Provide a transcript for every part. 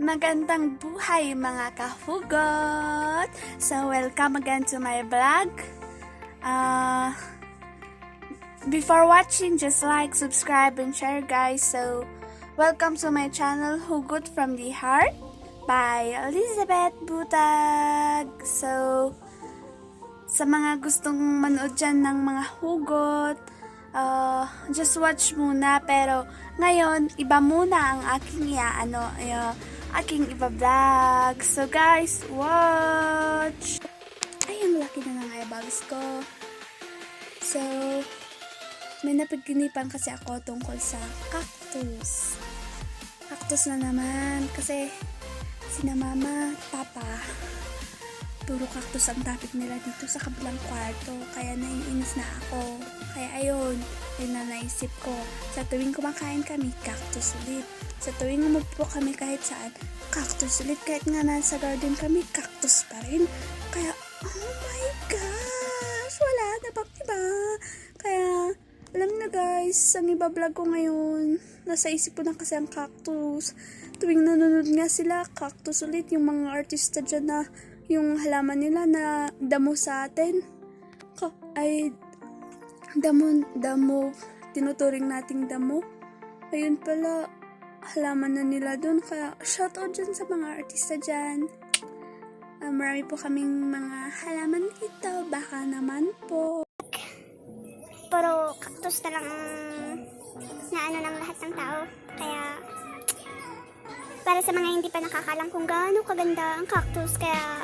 Magandang buhay mga kahugot! So, welcome again to my vlog. Before watching, just like, subscribe, and share guys. So, welcome to my channel, Hugot from the Heart by Elizabeth Butag. So, sa mga gustong manood dyan ng mga hugot, just watch muna. Pero, ngayon, iba muna ang aking aking iba-vlog. So guys, watch! Ay, ang laki na ng eyebags ko. So, may napaginipan kasi ako tungkol sa cactus. Cactus na naman. Kasi, sina mama, papa, puro cactus ang topic nila dito sa kabilang kwarto. Kaya naiinis na ako. Kaya ayun, yun na naisip ko. Sa tuwing kumakain kami, cactus ulit. Sa tuwing umupo kami kahit saan, cactus ulit. Kahit nga nasa garden kami, cactus pa rin. Kaya, oh my gosh, wala na bang iba? Kaya, alam na guys, ang iba vlog ko ngayon, nasa isip ko na kasi ang cactus. Tuwing nanonood nga sila, cactus ulit. Yung mga artista dyan na yung halaman nila na damo sa atin, ay damo, tinuturing nating damo. Ayun pala, halaman na nila dun. Kaya shoutout dyan sa mga artista dyan. Marami po kaming mga halaman dito. Baka naman po. Puro cactus na lang na ano ng lahat ng tao. Kaya para sa mga hindi pa nakakalam kung gaano kaganda ang cactus, kaya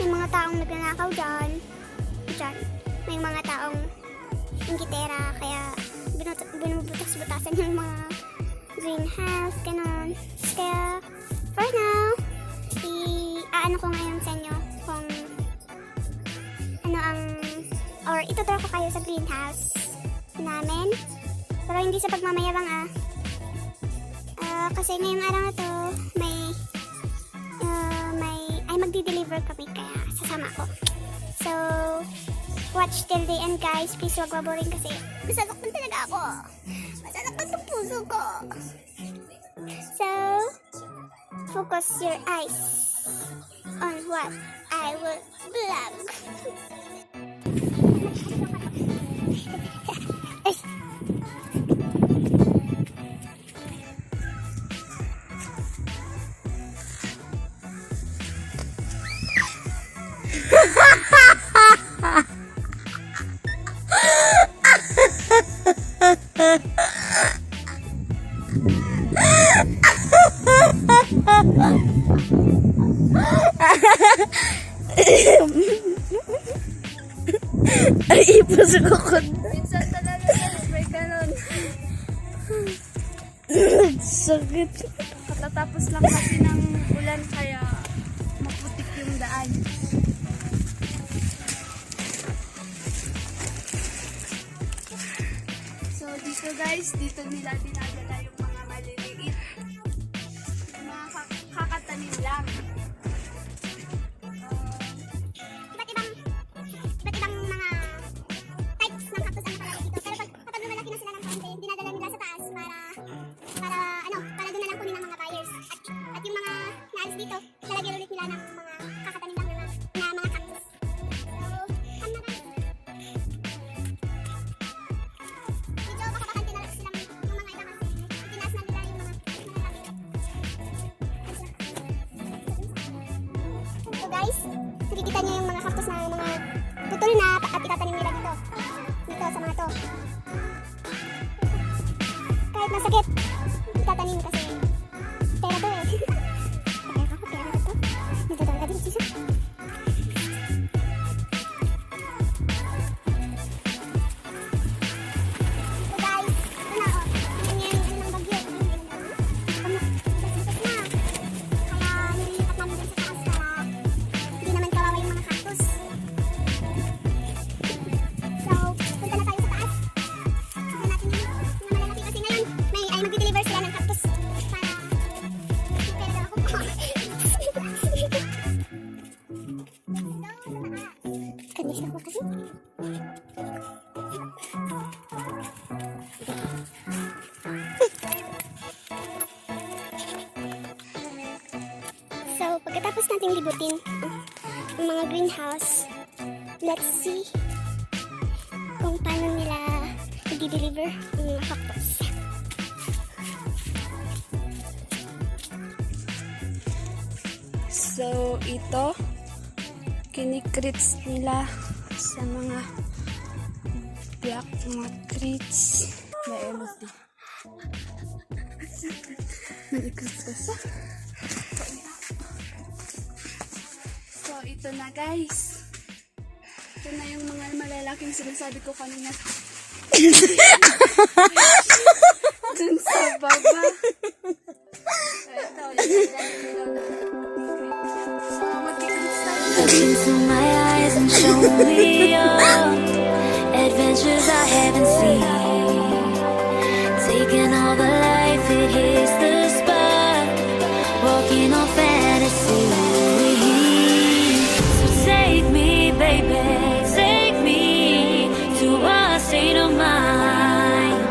may mga taong nagnanakaw dyan. May mga taong inggitera, kaya binubutas-butasan yung mga greenhouse, ganun. Kaya, for now, i-aano ko ngayon sa inyo kung ano ang, or ituturo ko kayo sa greenhouse namin. Pero hindi sa pagmamayabang kasi ngayong araw na to, ay magdi-deliver kami, kaya sasama ko. So, watch till the end guys. Please huwag maboring kasi masasaktan talaga ako. Masasaktan ang puso ko. So, focus your eyes on what I will vlog. Ay, ipos ko ko. Minsan talaga may ganun. Sakit. Katatapos lang kasi ng ulan, kaya maputik yung daan. So dito guys, dito nila dinadala yung mga maliliit. Mga kakatanim lang. Dito, lalagyan ulit nila ng mga kakatanim lang na mga cactus. So, medyo makabakante na lang sila yung mga iba kasi itinaas na nila yung mga so guys, nakikita niyo yung mga cactus na mga putol na at itatanim nila dito. Dito sa mga to. Kahit masakit, itatanim kasi pera to eh. Mag-deliver sila ng cactus para pera daw ako. Kanis na ako kasi. libutin ang mga greenhouse. Let's see kung paano nila i-deliver ang mga cactus. So, ito, kinikrits nila sa mga black, mga crits. May emoji. Nalikrits ka sa. So, ito na guys. Ito na yung mga malalaking sinasabi ko kanina. Dun sa baba. Ito, so, magkikrits tayo. Look into my eyes and show me your adventures I haven't seen. Taking all the life, it hits the spot. Walking on fantasy. So take me, baby, take me to a state of mind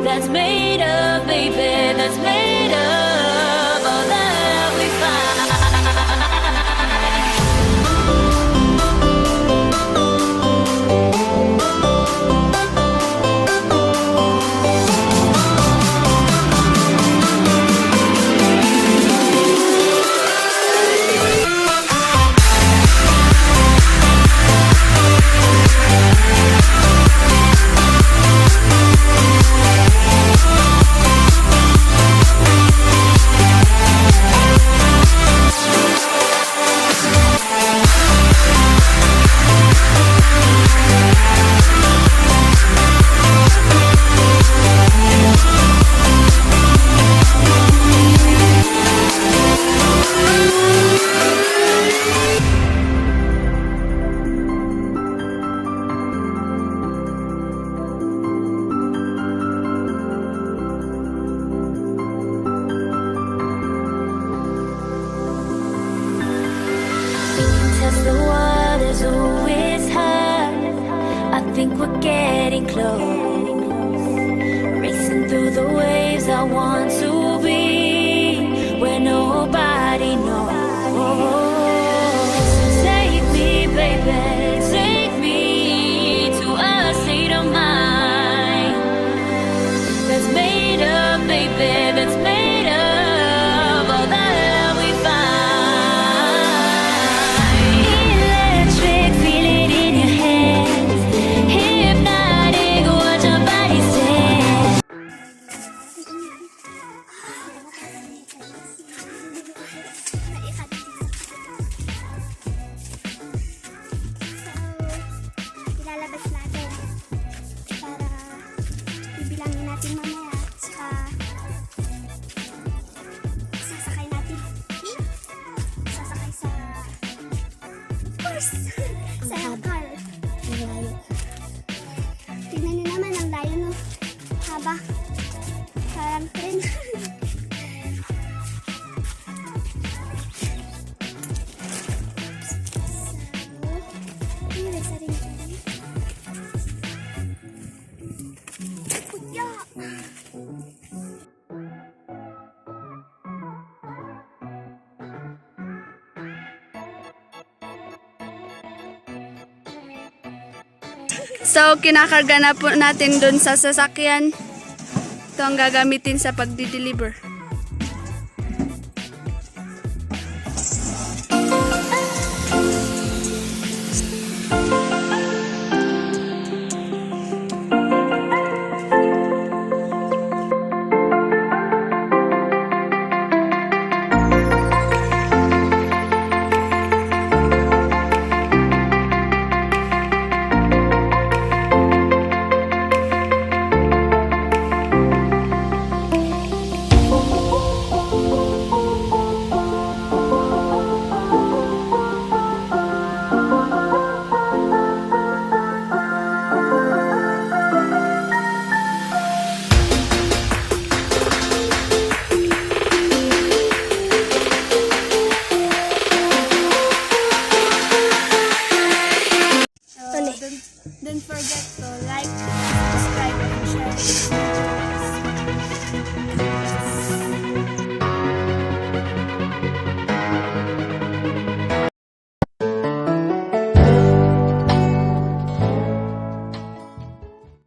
that's made up, baby, that's made up all that we find. Test the waters, oh, it's hard. I think we're getting close. Racing through the waves, I want to be where nobody knows. So take me, baby, take me to a state of mind that's made up, baby, that's made up all that we find. Electric, feel it in your hands. Hypnotic, watch your body stand. Ilalabas natin para bibilangin natin mamaya. Saka sasakay natin. Sasakay sa horse. Sa car. Tignan nyo naman ang layo no. Haba. Parang tren. Anyway, sa rin ito. Yeah. So, kinakarga na po natin dun sa sasakyan. Ito ang gagamitin sa pagdi-deliver. Don't forget to